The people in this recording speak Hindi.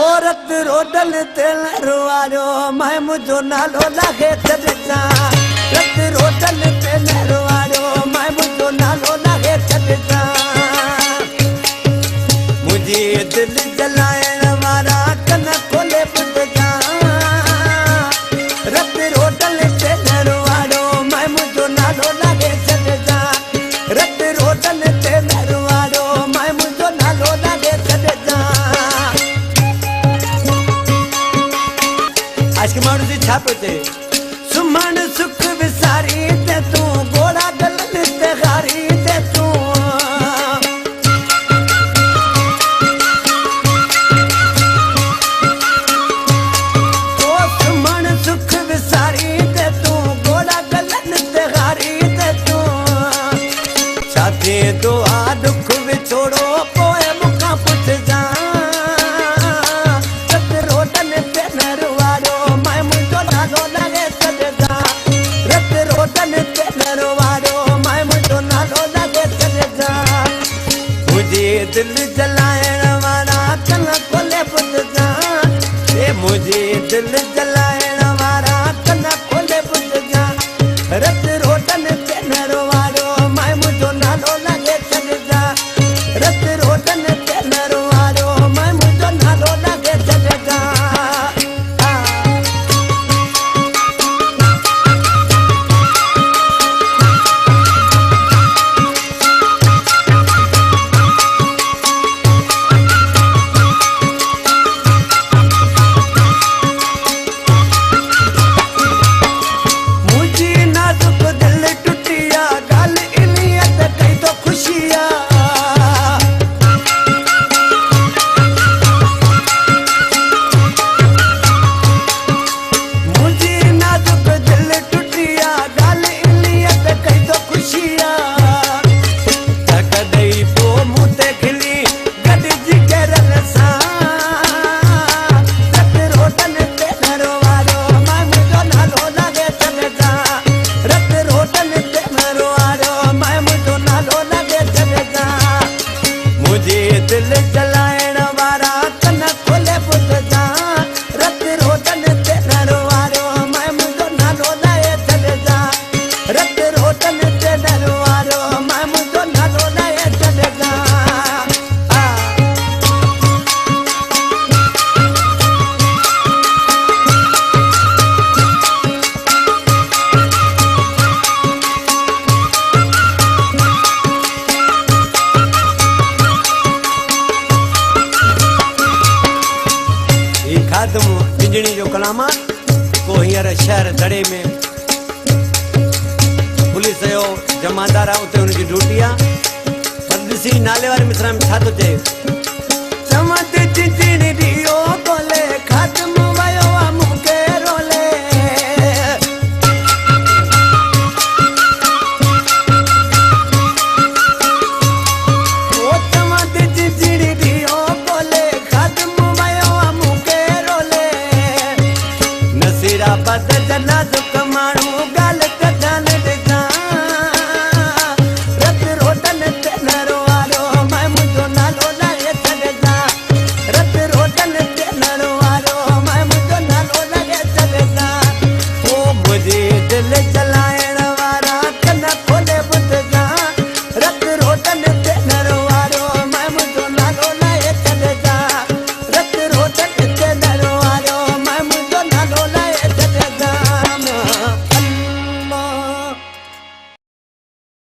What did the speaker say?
रत रोडल तेल रुवारो मैं मुझो नालो लागे चलता रत रोडल तेल रुवारो मैं मुझो नालो लागे चलता मुझे दिल जलाएण वाला कन खोले पुटका रत रोडल तेल रुवारो मैं मुझो नालो लागे चलता रत रोडल तेल रुवारो मैं मुझो नालो लागे चलता आज के मानू जी छापते सुमन सुख विसारी ते तू गोड़ा गलन ते गारी ते तू ओ सुमन सुख विसारी ते तू गोड़ा गलन ते गारी ते तू साथे दुआ दुख विछोड़ो पोए मुखा पुछ जा दिल जलाएण वाला कन खोले पुटका मुझे दिल जलाएण वाला कन खोले पुटका रत रोटन ते नरवारो मैं मुझो नालो लगे चलजा रत रोटन ते नरवारो मैं मुझो नालो लगे चलजा दिल जलाएण वाला कन खोले पुटका रत रोटन ते नरवारो मैं मुझो नालो लाए चलजा रत रोटन ते नरवारो मैं मुझो नालो लाए चलजा पिंजणी जो कलामा को हींअर शहर दड़े में पुलिस जो जमादार आहे उते हुनजी ड्यूटी आहे पर ॾिसी नाले वारे मिसरा में छा थो चए